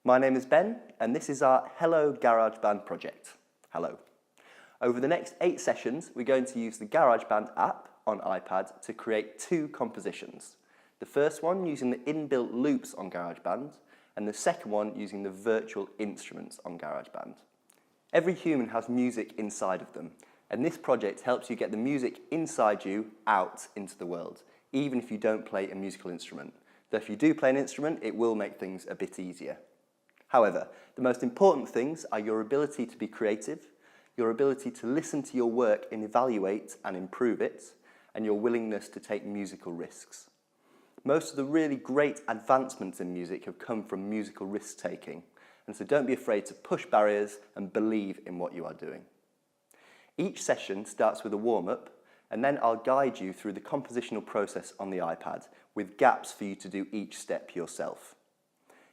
My name is Ben, and this is our Hello Garageband project. Hello. Over the next 8 sessions, we're going to use the Garageband app on iPad to create 2 compositions. The first one using the inbuilt loops on Garageband, and the second one using the virtual instruments on Garageband. Every human has music inside of them, and this project helps you get the music inside you out into the world, even if you don't play a musical instrument. Though if you do play an instrument, it will make things a bit easier. However, the most important things are your ability to be creative, your ability to listen to your work and evaluate and improve it, and your willingness to take musical risks. Most of the really great advancements in music have come from musical risk-taking, and so don't be afraid to push barriers and believe in what you are doing. Each session starts with a warm-up, and then I'll guide you through the compositional process on the iPad, with gaps for you to do each step yourself.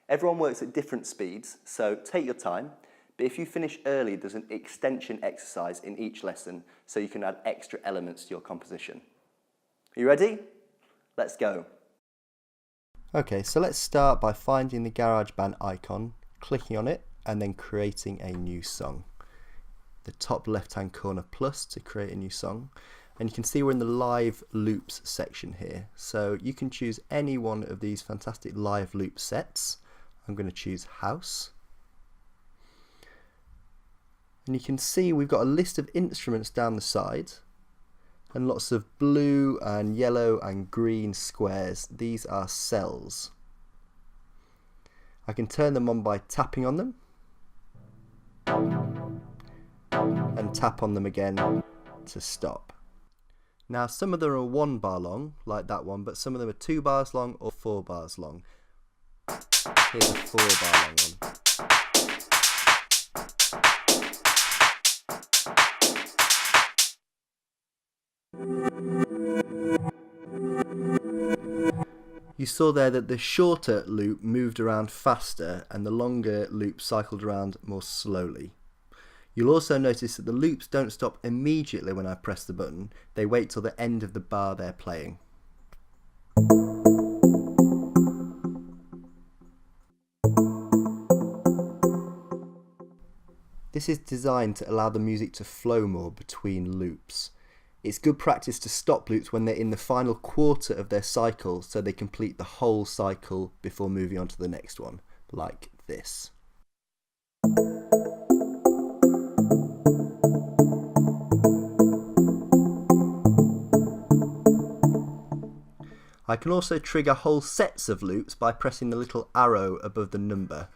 Everyone works at different speeds, so take your time, but if you finish early, there's an extension exercise in each lesson, so you can add extra elements to your composition. Are you ready? Let's go. Okay, so let's start by finding the GarageBand icon, clicking on it, and then creating a new song. The top left-hand corner plus to create a new song. And you can see we're in the live loops section here. So you can choose any one of these fantastic live loop sets. I'm going to choose house. And you can see we've got a list of instruments down the side and lots of blue and yellow and green squares. These are cells. I can turn them on by tapping on them and tap on them again to stop. Now some of them are 1 bar long, like that one, but some of them are 2 bars long or 4 bars long. Here's a 4 bar long one. You saw there that the shorter loop moved around faster and the longer loop cycled around more slowly. You'll also notice that the loops don't stop immediately when I press the button, they wait till the end of the bar they're playing. This is designed to allow the music to flow more between loops. It's good practice to stop loops when they're in the final quarter of their cycle so they complete the whole cycle before moving on to the next one, like this. I can also trigger whole sets of loops by pressing the little arrow above the number.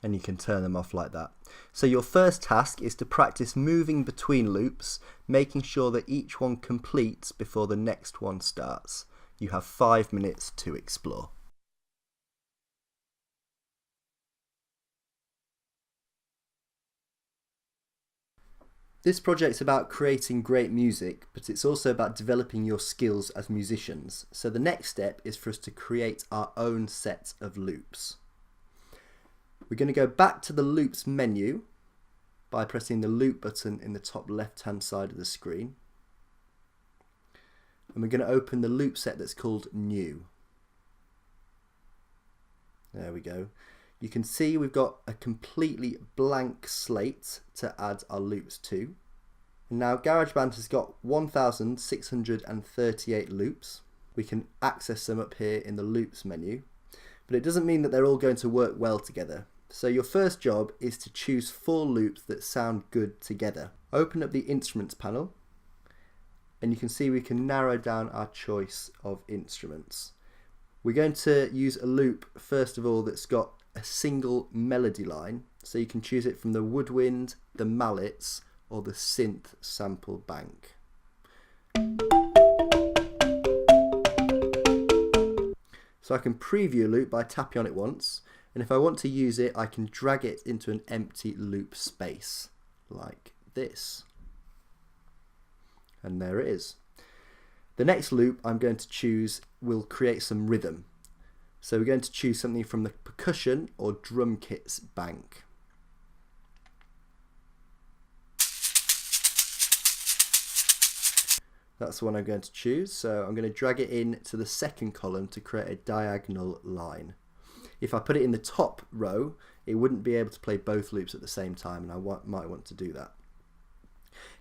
And you can turn them off like that. So your first task is to practice moving between loops, making sure that each one completes before the next one starts. You have 5 minutes to explore. This project's about creating great music, but it's also about developing your skills as musicians. So the next step is for us to create our own set of loops. We're going to go back to the loops menu by pressing the loop button in the top left hand side of the screen. And we're going to open the loop set that's called new. There we go. You can see we've got a completely blank slate to add our loops to. And now GarageBand has got 1,638 loops. We can access them up here in the loops menu, but it doesn't mean that they're all going to work well together. So your first job is to choose 4 loops that sound good together. Open up the instruments panel and you can see we can narrow down our choice of instruments. We're going to use a loop first of all that's got a single melody line, so you can choose it from the woodwind, the mallets or the synth sample bank. So I can preview a loop by tapping on it once, and if I want to use it I can drag it into an empty loop space like this, and there it is. The next loop I'm going to choose will create some rhythm. So we're going to choose something from the percussion or drum kits bank. That's the one I'm going to choose, so I'm going to drag it in to the second column to create a diagonal line. If I put it in the top row, it wouldn't be able to play both loops at the same time, and I might want to do that.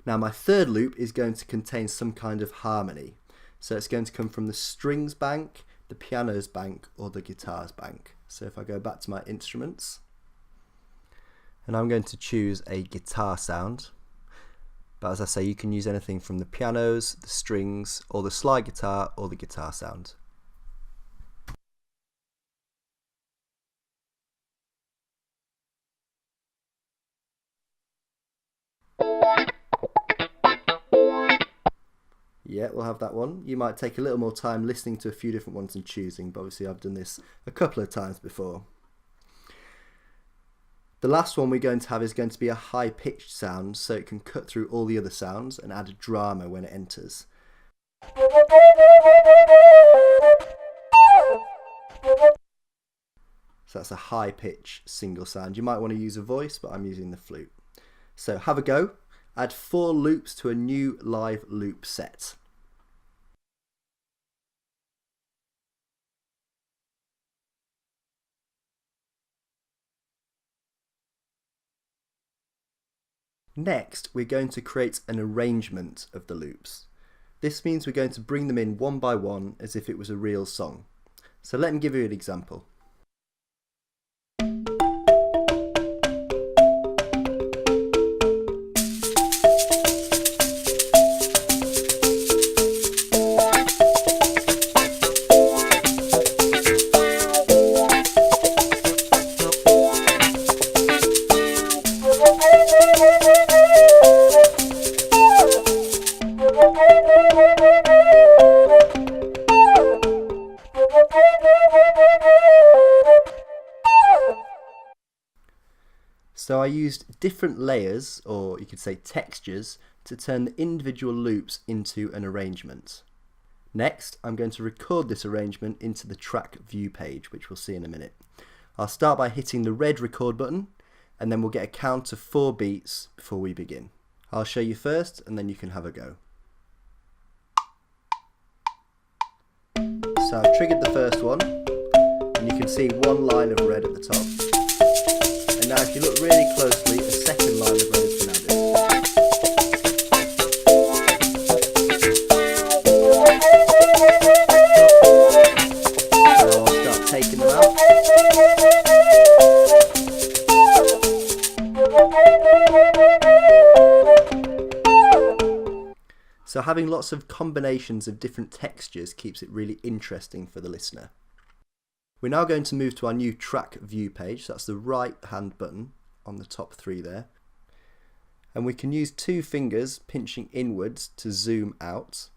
Now my third loop is going to contain some kind of harmony. So it's going to come from the strings bank, the pianos bank, or the guitars bank. So if I go back to my instruments, and I'm going to choose a guitar sound. But as I say, you can use anything from the pianos, the strings, or the slide guitar, or the guitar sound. Yeah, we'll have that one. You might take a little more time listening to a few different ones and choosing, but obviously I've done this a couple of times before. The last one we're going to have is going to be a high-pitched sound, so it can cut through all the other sounds and add a drama when it enters. So that's a high-pitch single sound. You might want to use a voice, but I'm using the flute. So have a go. Add 4 loops to a new live loop set. Next, we're going to create an arrangement of the loops. This means we're going to bring them in one by one as if it was a real song. So let me give you an example. So I used different layers, or you could say textures, to turn the individual loops into an arrangement. Next, I'm going to record this arrangement into the track view page, which we'll see in a minute. I'll start by hitting the red record button, and then we'll get a count of 4 beats before we begin. I'll show you first, and then you can have a go. So I've triggered the first one, and you can see one line of red at the top. And now if you look really closely, a second line of red has been added. So I'll start taking them out. So having lots of combinations of different textures keeps it really interesting for the listener. We're now going to move to our new track view page. So that's the right hand button on the top 3 there. And we can use 2 fingers pinching inwards to zoom out.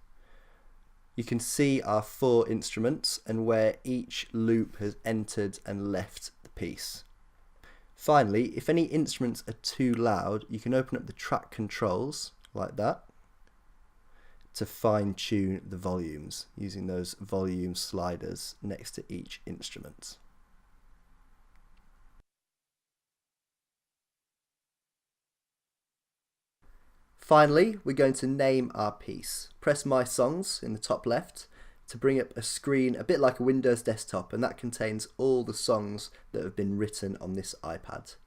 You can see our 4 instruments and where each loop has entered and left the piece. Finally, if any instruments are too loud, you can open up the track controls like that to fine-tune the volumes using those volume sliders next to each instrument. Finally, we're going to name our piece. Press My Songs in the top left to bring up a screen a bit like a Windows desktop, and that contains all the songs that have been written on this iPad.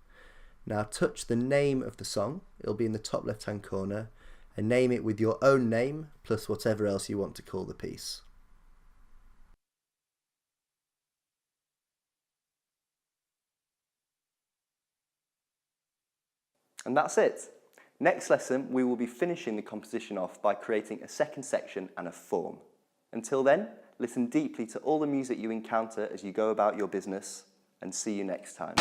Now touch the name of the song, it'll be in the top left hand corner, and name it with your own name plus whatever else you want to call the piece. And that's it. Next lesson, we will be finishing the composition off by creating a second section and a form. Until then, listen deeply to all the music you encounter as you go about your business, and see you next time.